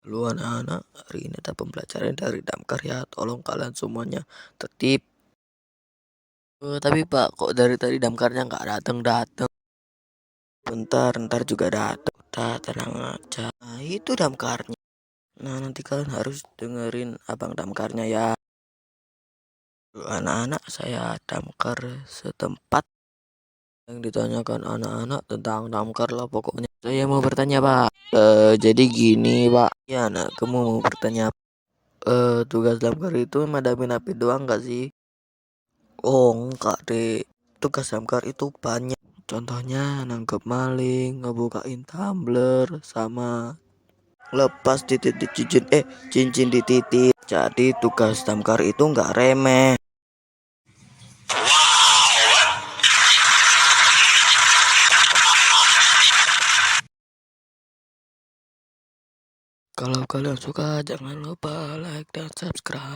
Halo anak-anak, hari ini ada pembelajaran dari Damkar ya. Tolong kalian semuanya tertib. Tapi Pak, kok dari tadi Damkarnya nggak datang-datang? Bentar, ntar juga datang. Udah tenang aja. Nah, itu Damkarnya. Nah, nanti kalian harus dengerin abang Damkarnya ya. Anak-anak, saya Damkar setempat. Yang ditanyakan anak-anak tentang Damkar lah pokoknya. Saya mau bertanya Pak. Jadi gini Pak. Ya anak, kamu mau bertanya tugas Damkar itu madamin api doang nggak sih? Oh enggak deh, tugas Damkar itu banyak. Contohnya nangkep maling, ngebukain tumbler, sama lepas titik di cincin di titik. Jadi tugas Damkar itu nggak remeh. Kalau kalian suka jangan lupa like dan subscribe.